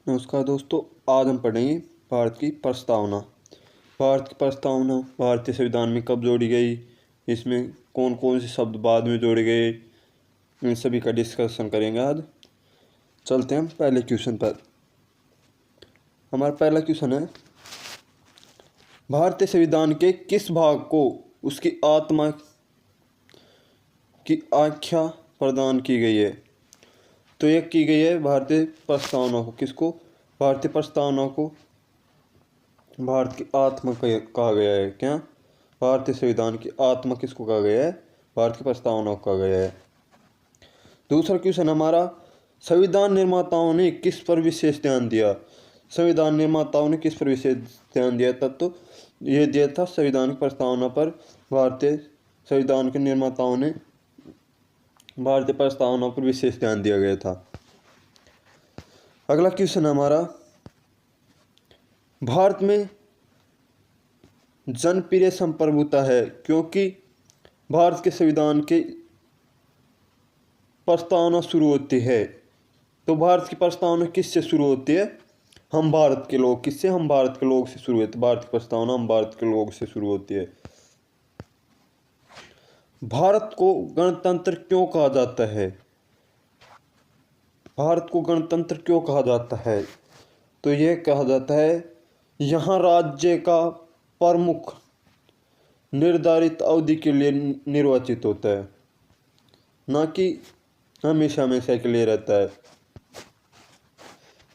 नमस्कार दोस्तों, आज हम पढ़ेंगे भारत की प्रस्तावना। भारत की प्रस्तावना भारतीय संविधान में कब जोड़ी गई, इसमें कौन कौन से शब्द बाद में जोड़े गए, इन सभी का डिस्कशन करेंगे आज। चलते हैं हम पहले क्वेश्चन पर। हमारा पहला क्वेश्चन है, भारतीय संविधान के किस भाग को उसकी आत्मा की आख्या प्रदान की गई है? तो यह की गई है भारतीय प्रस्तावना को। किसको? भारतीय प्रस्तावना को भारत की आत्मा कहा गया है। क्या? भारतीय संविधान की आत्मा किसको कहा गया है? भारत की प्रस्तावना को कहा गया है। दूसरा क्वेश्चन हमारा, संविधान निर्माताओं ने किस पर विशेष ध्यान दिया? संविधान निर्माताओं ने किस पर विशेष ध्यान दिया था? तो ये दिया था संविधान की प्रस्तावना पर। भारतीय संविधान के निर्माताओं ने भारतीय प्रस्तावना पर विशेष ध्यान दिया गया था। अगला क्वेश्चन हमारा, भारत में जनप्रिय संप्रभुता है क्योंकि भारत के संविधान के प्रस्तावना शुरू होती है। तो भारत की प्रस्तावना किससे शुरू होती है? हम भारत के लोग। किससे? हम भारत के लोग से शुरू होती है। भारत की प्रस्तावना हम भारत के लोग से शुरू होती है। भारत को गणतंत्र क्यों कहा जाता है? भारत को गणतंत्र क्यों कहा जाता है? तो यह कहा जाता है, यहाँ राज्य का प्रमुख निर्धारित अवधि के लिए निर्वाचित होता है, ना कि हमेशा हमेशा के लिए रहता है।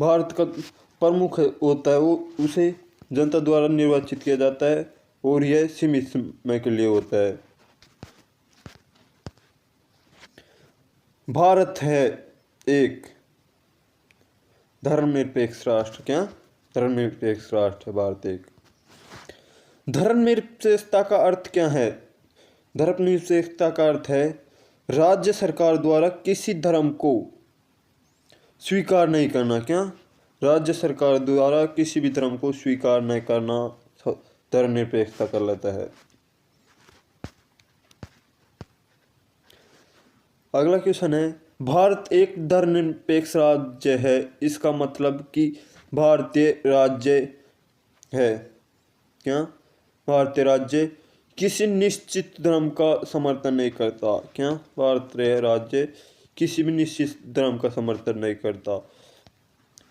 भारत का प्रमुख होता है, वो उसे जनता द्वारा निर्वाचित किया जाता है और यह सीमित समय के लिए होता है। भारत है एक धर्मनिरपेक्ष राष्ट्र। क्या? धर्मनिरपेक्ष राष्ट्र है भारत एक। धर्मनिरपेक्षता का अर्थ क्या है? धर्मनिरपेक्षता का अर्थ है राज्य सरकार द्वारा किसी धर्म को स्वीकार नहीं करना। क्या? राज्य सरकार द्वारा किसी भी धर्म को स्वीकार नहीं करना धर्मनिरपेक्षता कर लेता है। अगला क्वेश्चन है, भारत एक धर्मनिरपेक्ष राज्य है, इसका मतलब कि भारतीय राज्य है। क्या? भारतीय राज्य किसी निश्चित धर्म का समर्थन नहीं करता। क्या? भारतीय राज्य किसी भी निश्चित धर्म का समर्थन नहीं करता।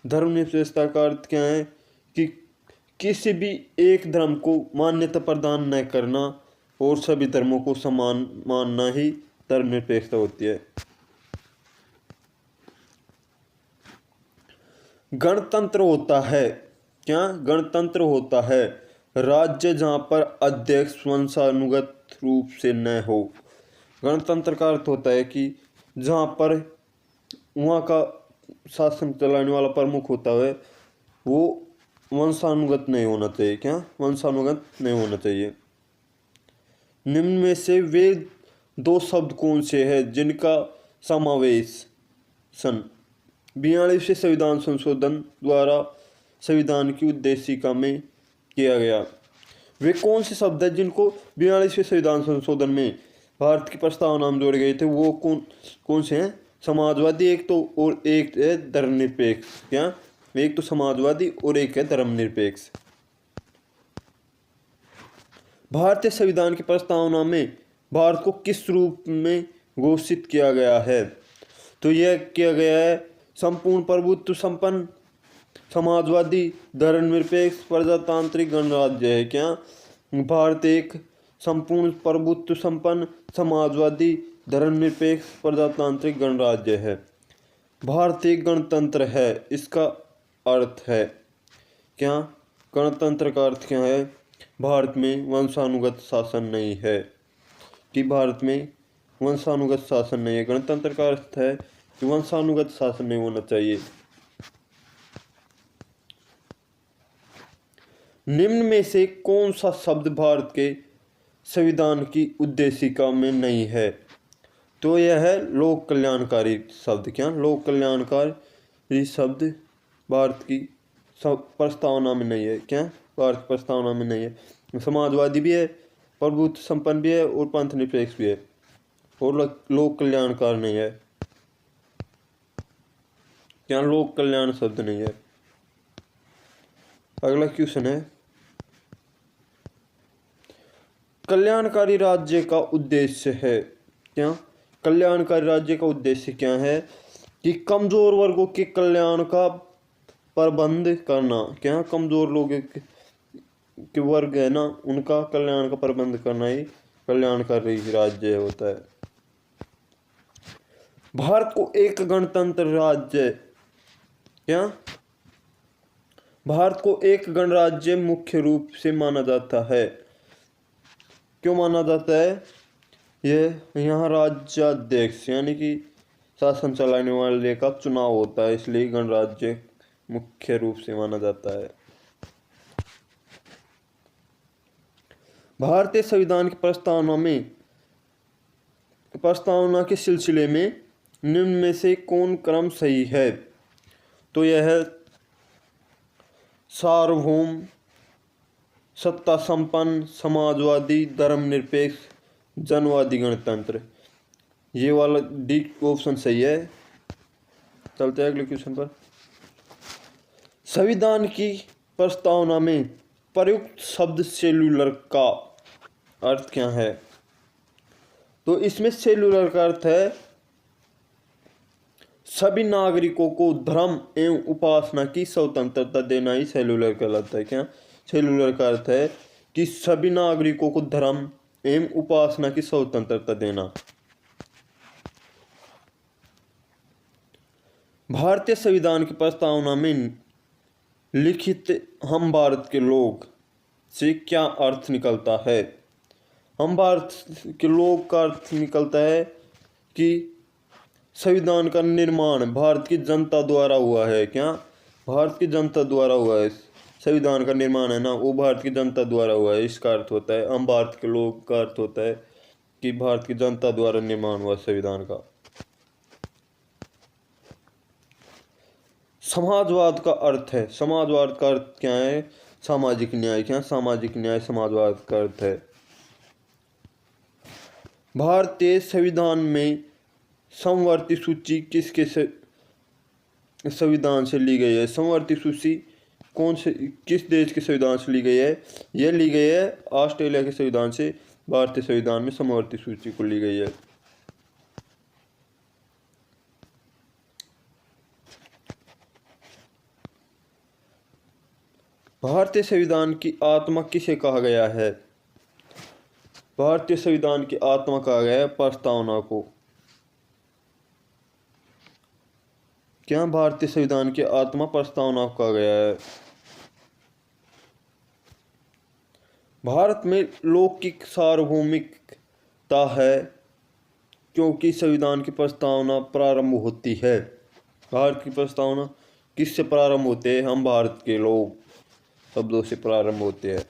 धर्मनिरपेक्षता का अर्थ क्या है? कि किसी भी एक धर्म को मान्यता प्रदान न करना और सभी धर्मों को समान मानना ही धर्मनिरपेक्षता होती है। गणतंत्र होता है। क्या? गणतंत्र होता है राज्य जहाँ पर अध्यक्ष वंशानुगत रूप से न हो। गणतंत्र का अर्थ होता है कि जहाँ पर वहाँ का शासन चलाने वाला प्रमुख होता है वो वंशानुगत नहीं होना चाहिए। क्या? वंशानुगत नहीं होना चाहिए। निम्न में से वे दो शब्द कौन से हैं जिनका समावेश सन 42वें संविधान संशोधन द्वारा संविधान की उद्देशिका में किया गया? वे कौन से शब्द हैं जिनको 42वें संविधान संशोधन में भारत की प्रस्तावना में जोड़े गए थे? वो कौन से हैं? समाजवादी एक तो, और एक है धर्मनिरपेक्ष। क्या? एक तो समाजवादी और एक है धर्मनिरपेक्ष। भारतीय संविधान की प्रस्तावना में भारत को किस रूप में घोषित किया गया है? तो यह किया गया है संपूर्ण प्रभुत्व संपन्न समाजवादी धर्मनिरपेक्ष प्रजातांत्रिक गणराज्य है। क्या? भारत एक संपूर्ण प्रभुत्व संपन्न समाजवादी धर्मनिरपेक्ष प्रजातांत्रिक गणराज्य है। भारत एक गणतंत्र है, इसका अर्थ है क्या? गणतंत्र का अर्थ क्या है? भारत में वंशानुगत शासन नहीं है, कि भारत में वंशानुगत शासन नहीं है। गणतंत्र का अर्थ है कि वंशानुगत शासन नहीं होना चाहिए। निम्न में से कौन सा शब्द भारत के संविधान की उद्देशिका में नहीं है? तो यह है लोक कल्याणकारी शब्द। क्या? लोक कल्याणकारी शब्द भारत की प्रस्तावना में नहीं है। क्या? भारत की प्रस्तावना में नहीं है। समाजवादी भी है, प्रभुत्व संपन्न भी है और पंथ निरपेक्ष भी है, और लोक कल्याणकार नहीं है। क्या? लोक कल्याण शब्द नहीं है। अगला क्वेश्चन है, कल्याणकारी राज्य का उद्देश्य है क्या? कल्याणकारी राज्य का उद्देश्य क्या है? कि कमजोर वर्गों के कल्याण का प्रबंध करना। क्या? कमजोर लोगों के वर्ग है ना, उनका कल्याण का प्रबंध करना ही कल्याणकारी राज्य होता है। भारत को एक गणतंत्र राज्य, क्या? भारत को एक गणराज्य मुख्य रूप से माना जाता है। क्यों माना जाता है? यहाँ राज्याध्यक्ष यानी कि शासन चलाने वाले का चुनाव होता है, इसलिए गणराज्य मुख्य रूप से माना जाता है। भारतीय संविधान की प्रस्तावना के सिलसिले में निम्न में से कौन क्रम सही है? तो यह है सार्वभौम, सत्ता संपन्न, समाजवादी, धर्मनिरपेक्ष, जनवादी गणतंत्र। ये वाला डी ऑप्शन सही है। चलते हैं अगले क्वेश्चन पर। संविधान की प्रस्तावना में प्रयुक्त शब्द सेल्यूलर का अर्थ क्या है? तो इसमें सेल्यूलर का अर्थ है सभी नागरिकों को धर्म एवं उपासना की स्वतंत्रता देना ही सेल्यूलर कहलाता है। क्या? सेल्यूलर का अर्थ है कि सभी नागरिकों को धर्म एवं उपासना की स्वतंत्रता देना। भारतीय संविधान की प्रस्तावना में लिखित हम भारत के लोग से क्या अर्थ निकलता है? हम भारत के लोग का अर्थ निकलता है कि संविधान का निर्माण भारत की जनता द्वारा हुआ है। क्या? भारत की जनता द्वारा हुआ है। संविधान का निर्माण है ना, वो भारत की जनता द्वारा हुआ है, इसका अर्थ होता है। हम भारत के लोग का अर्थ होता है कि भारत की जनता द्वारा निर्माण हुआ संविधान का। समाजवाद का अर्थ है, समाजवाद का अर्थ क्या है? सामाजिक न्याय। क्या? सामाजिक न्याय समाजवाद का अर्थ है। भारतीय संविधान में समवर्ती सूची किसके संविधान से ली गई है? समवर्ती सूची कौन से, किस देश के संविधान से ली गई है? यह ली गई है ऑस्ट्रेलिया के संविधान से। भारतीय संविधान में समवर्ती सूची को ली गई है। भारतीय संविधान की आत्मा किसे कहा गया है? भारतीय संविधान की आत्मा कहा गया है प्रस्तावना को। क्या? भारतीय संविधान की आत्मा प्रस्तावना को कहा गया है। भारत में लौकिक सार्वभौमिकता है क्योंकि संविधान की प्रस्तावना प्रारंभ होती है। भारत की प्रस्तावना किससे प्रारंभ होते हैं? हम भारत के लोग शब्दों से प्रारंभ होते हैं।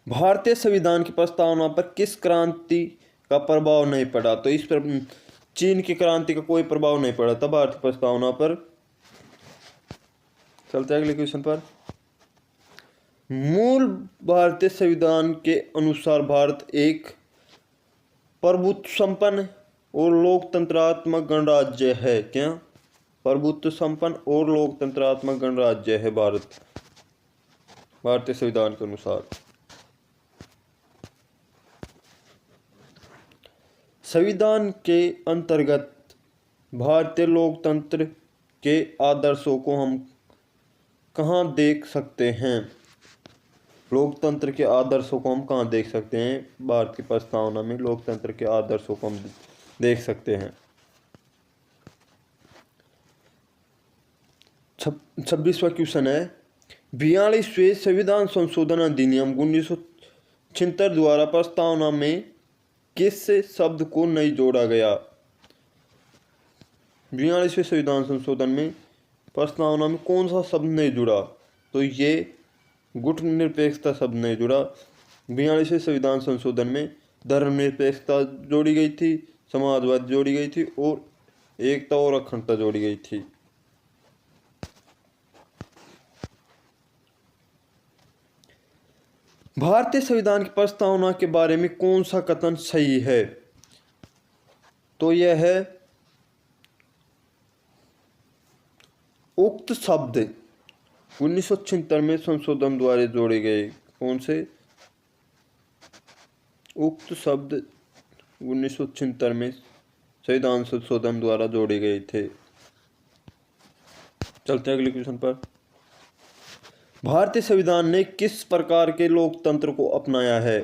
भारतीय संविधान की प्रस्तावना पर किस क्रांति का प्रभाव नहीं पड़ा? तो इस पर चीन की क्रांति का कोई प्रभाव नहीं पड़ा था भारतीय प्रस्तावना पर। चलते हैं अगले क्वेश्चन पर। मूल भारतीय संविधान के अनुसार भारत एक प्रभुत्व संपन्न और लोकतंत्रात्मक गणराज्य है। क्या? प्रभुत्व संपन्न और लोकतंत्रात्मक गणराज्य है भारत, भारतीय संविधान के अनुसार। संविधान के अंतर्गत भारतीय लोकतंत्र के आदर्शों को हम कहाँ देख सकते हैं? लोकतंत्र के आदर्शों को हम कहाँ देख सकते हैं? भारत की प्रस्तावना में लोकतंत्र के आदर्शों को हम देख सकते हैं। 26वां क्वेश्चन है, 42वें संविधान संशोधन अधिनियम 1976 द्वारा प्रस्तावना में किस शब्द को नहीं जोड़ा गया? 42वें संविधान संशोधन में प्रस्तावना में कौन सा शब्द नहीं जुड़ा? तो ये गुटनिरपेक्षता शब्द नहीं जुड़ा। 42वें संविधान संशोधन में धर्मनिरपेक्षता जोड़ी गई थी, समाजवाद जोड़ी गई थी और एकता और अखंडता जोड़ी गई थी। भारतीय संविधान की प्रस्तावना के बारे में कौन सा कथन सही है? तो यह है उक्त शब्द 1976 में संशोधन द्वारा जोड़े गए। कौन से? उक्त शब्द 1976 में संविधान संशोधन द्वारा जोड़े गए थे। चलते हैं अगले क्वेश्चन पर। भारतीय संविधान ने किस प्रकार के लोकतंत्र को अपनाया है?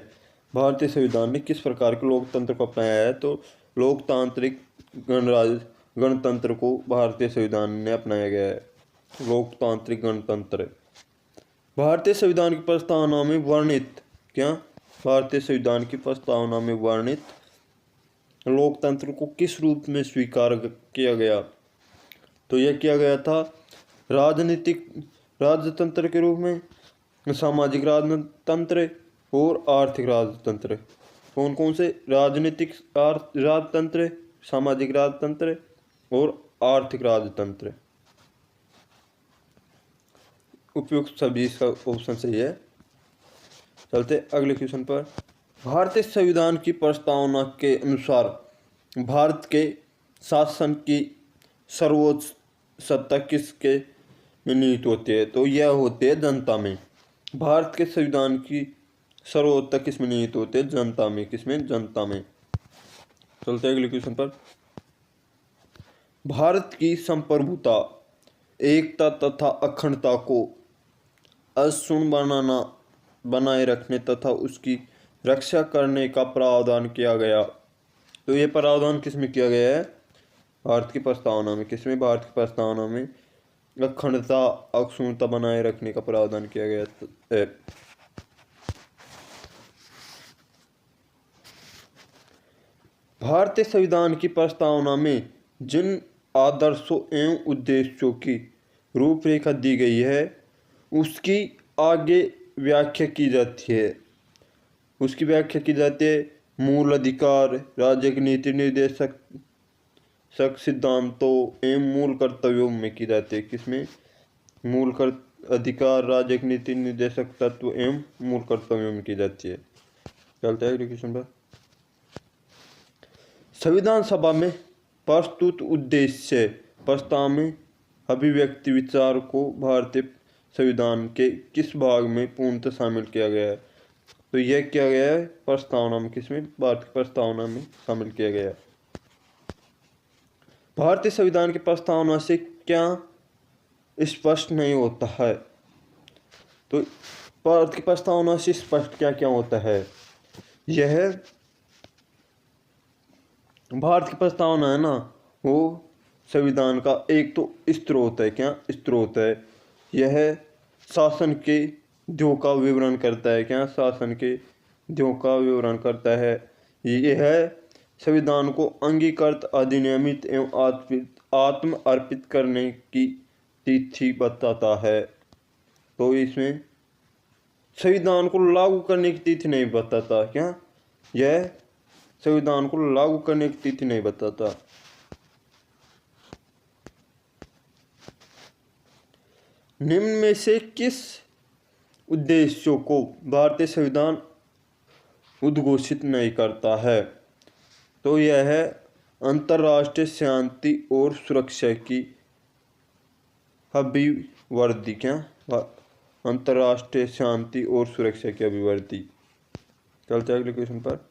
भारतीय संविधान ने किस प्रकार के लोकतंत्र को अपनाया है? तो लोकतांत्रिक गणतंत्र को भारतीय संविधान ने अपनाया गया है। लोकतांत्रिक गणतंत्र। भारतीय संविधान की प्रस्तावना में वर्णित क्या? भारतीय संविधान की प्रस्तावना में वर्णित लोकतंत्र को किस रूप में स्वीकार किया गया? तो यह किया गया था राजनीतिक राजतंत्र के रूप में, सामाजिक राजतंत्र और आर्थिक राजतंत्र। कौन कौन से? राजनीतिक राजतंत्र, सामाजिक राजतंत्र और आर्थिक राजतंत्र। उपयुक्त सभी इसका ऑप्शन सही है। चलते अगले क्वेश्चन पर। भारतीय संविधान की प्रस्तावना के अनुसार भारत के शासन की सर्वोच्च सत्ता किसके में निहित होती है? तो यह होती है जनता में। भारत के संविधान की सर्वोच्चता किस में निहित होती है? जनता में। किसमें? जनता में। चलते हैं अगले क्वेश्चन पर। भारत की संप्रभुता, एकता तथा अखंडता को अक्षुण्ण बनाए रखने तथा उसकी रक्षा करने का प्रावधान किया गया। तो ये प्रावधान किस में किया गया है? भारत की प्रस्तावना में। किसमें? भारत की प्रस्तावना में अखंडता अक्षुण्णता बनाए रखने का प्रावधान किया गया है। भारतीय संविधान की प्रस्तावना में जिन आदर्शों एवं उद्देश्यों की रूपरेखा दी गई है उसकी आगे व्याख्या की जाती है। उसकी व्याख्या की जाती है मूल अधिकार, राज्य की नीति निर्देशक सिद्धांतों एवं मूल कर्तव्यों में की जाती है। किसमें? मूल अधिकार, राज्य की नीति निर्देशक तत्व एवं मूल कर्तव्यों में की जाती है। चलते हैं अगले क्वेश्चन पर। संविधान सभा में प्रस्तुत उद्देश्य प्रस्ताव में अभिव्यक्ति विचार को भारतीय संविधान के किस भाग में पूर्णतः शामिल किया गया है? तो यह किया गया है प्रस्तावना में। किसमें? भारत की प्रस्तावना में शामिल किया गया है। भारतीय संविधान की प्रस्तावना से क्या स्पष्ट नहीं होता है? तो भारत की प्रस्तावना से स्पष्ट क्या क्या होता है? यह भारत की प्रस्तावना है ना, वो संविधान का एक तो स्रोत है। क्या स्रोत है? यह शासन के ध्येयों का विवरण करता है। क्या? शासन के ध्येयों का विवरण करता है। यह संविधान को अंगीकृत, अधिनियमित एवं आत्म अर्पित करने की तिथि बताता है। तो इसमें संविधान को लागू करने की तिथि नहीं बताता। क्या? यह संविधान को लागू करने की तिथि नहीं बताता। निम्न में से किस उद्देश्यों को भारतीय संविधान उद्घोषित नहीं करता है? तो यह है अंतर्राष्ट्रीय शांति और सुरक्षा की अभिवृद्धि। क्या? अंतर्राष्ट्रीय शांति और सुरक्षा की अभिवृद्धि। चलते अगले क्वेश्चन पर।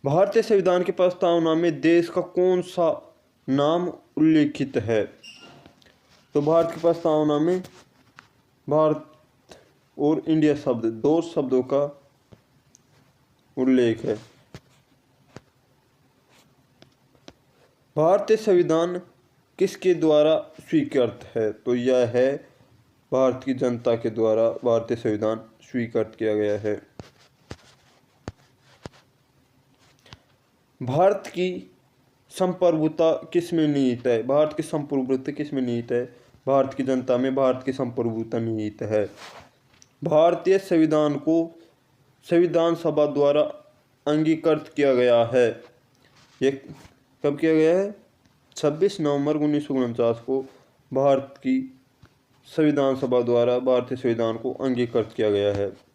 भारतीय संविधान की प्रस्तावना में देश का कौन सा नाम उल्लेखित है? तो भारत की प्रस्तावना में भारत और इंडिया शब्द, दो शब्दों का उल्लेख है। भारतीय संविधान किसके द्वारा स्वीकृत है? तो यह है भारत की जनता के द्वारा भारतीय संविधान स्वीकृत किया गया है। भारत की संप्रभुता किस में निहित है? भारत की संप्रभुता किस में निहित है? भारत की जनता में भारत की संप्रभुता निहित है। भारतीय संविधान को संविधान सभा द्वारा अंगीकृत किया गया है। ये कब किया गया है? 26 नवंबर 1949 को भारत की संविधान सभा द्वारा भारतीय संविधान को अंगीकृत किया गया है।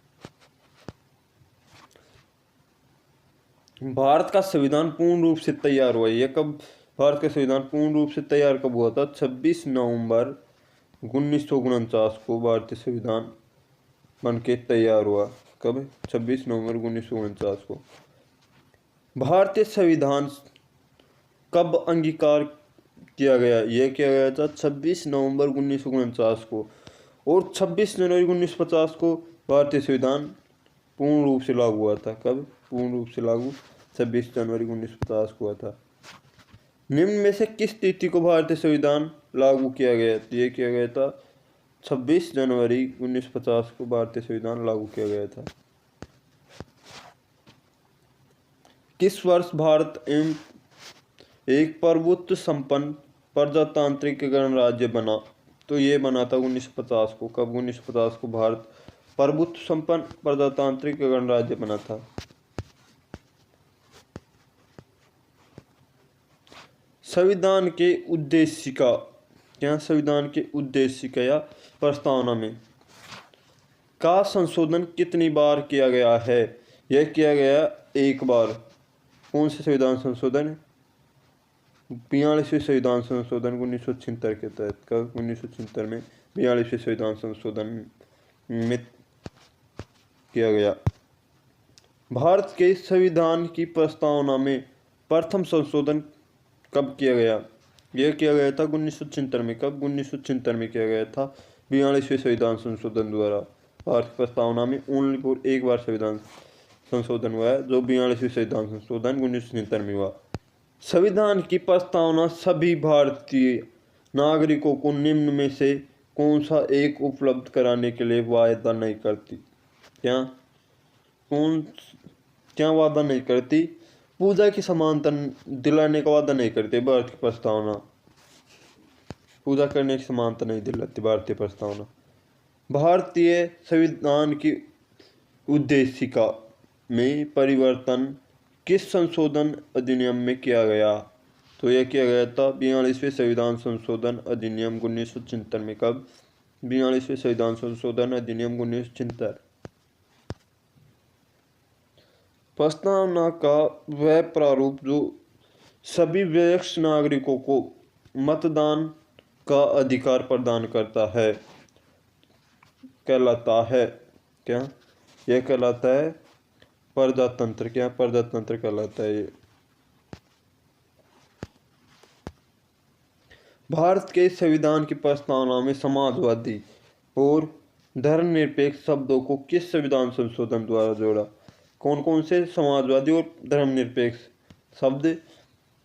भारत का संविधान पूर्ण रूप से तैयार हुआ है। यह कब भारत का संविधान पूर्ण रूप से तैयार कब हुआ था? 26 नवंबर 1949 को भारतीय संविधान बन के तैयार हुआ। कब? 26 नवंबर 1949 को। भारतीय संविधान कब अंगीकार किया गया? यह किया गया था 26 नवंबर 1949 को, और 26 जनवरी 1950 को भारतीय संविधान पूर्ण रूप से लागू हुआ था। कब पूर्ण रूप से लागू? 26 जनवरी 1950 को हुआ था। निम्न में से किस तिथि को भारतीय संविधान लागू किया गया? यह किया गया था 26 जनवरी 1950 को भारतीय संविधान लागू किया गया था। किस वर्ष भारत एक प्रभुत्व संपन्न प्रजातांत्रिक गणराज्य बना? तो ये बना था 1950 को। कब? 1950 को भारत प्रभुत्व संपन्न प्रजातांत्रिक गणराज्य बना था। संविधान के उद्देशिका, क्या संविधान के उद्देशिका या प्रस्तावना में का संशोधन कितनी बार किया गया है? यह किया गया एक बार। कौन से संविधान संशोधन? 42वें संविधान संशोधन 1976 के तहत। कब? 1976 में 42वें संविधान संशोधन में किया गया। भारत के संविधान की प्रस्तावना में प्रथम संशोधन कब किया गया? यह किया गया था 1976 में। कब? 1976 में किया गया था 42वें संविधान संशोधन द्वारा। भारत की प्रस्तावना में ओनली एक बार संविधान संशोधन हुआ है, जो 42वें संविधान संशोधन 1976 में हुआ। संविधान की प्रस्तावना सभी भारतीय नागरिकों को निम्न में से कौन सा एक उपलब्ध कराने के लिए वायदा नहीं करती? क्या वादा नहीं करती? पूजा की समानता दिलाने का वादा नहीं करती भारत की प्रस्तावना। पूजा करने की समानता नहीं दिलाती भारतीय प्रस्तावना। भारतीय संविधान की उद्देशिका में परिवर्तन किस संशोधन अधिनियम में किया गया? तो यह किया गया था 42वें संविधान संशोधन अधिनियम 1976 में। कब? 42वें संविधान संशोधन अधिनियम 1976। प्रस्तावना का वह प्रारूप जो सभी वयस्क नागरिकों को मतदान का अधिकार प्रदान करता है कहलाता है क्या? यह कहलाता है प्रजातंत्र। क्या? प्रजातंत्र कहलाता है ये। भारत के संविधान की प्रस्तावना में समाजवादी और धर्मनिरपेक्ष शब्दों को किस संविधान संशोधन द्वारा जोड़ा? कौन कौन से समाजवादी और धर्मनिरपेक्ष शब्द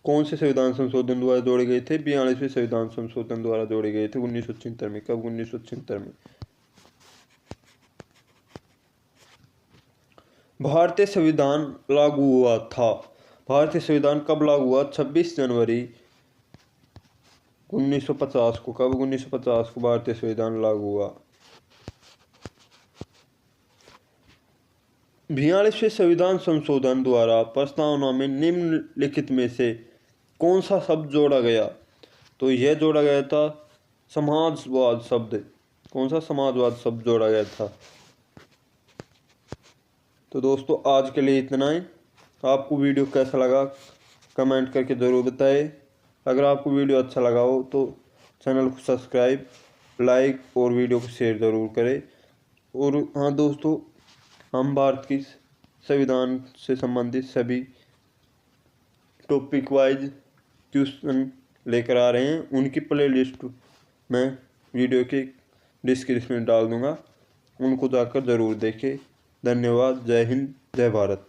कौन से संविधान संशोधन द्वारा जोड़े गए थे? 42वें संविधान संशोधन द्वारा जोड़े गए थे 1976 में। कब? 1976 में। भारतीय संविधान लागू हुआ था। भारतीय संविधान कब लागू हुआ? 26 जनवरी 1950 को। कब? 1950 को भारतीय संविधान लागू हुआ। 42वें संविधान संशोधन द्वारा प्रस्तावना में निम्नलिखित में से कौन सा शब्द जोड़ा गया? तो यह जोड़ा गया था समाजवाद शब्द। कौन सा? समाजवाद शब्द जोड़ा गया था। तो दोस्तों आज के लिए इतना ही। आपको वीडियो कैसा लगा कमेंट करके ज़रूर बताएं। अगर आपको वीडियो अच्छा लगा हो तो चैनल को सब्सक्राइब, लाइक और वीडियो को शेयर ज़रूर करें। और हाँ दोस्तों, हम भारत की संविधान से संबंधित सभी टॉपिक वाइज क्वेश्चन लेकर आ रहे हैं। उनकी प्लेलिस्ट मैं वीडियो के डिस्क्रिप्शन में डाल दूँगा, उनको जाकर ज़रूर देखें। धन्यवाद। जय हिंद, जय भारत।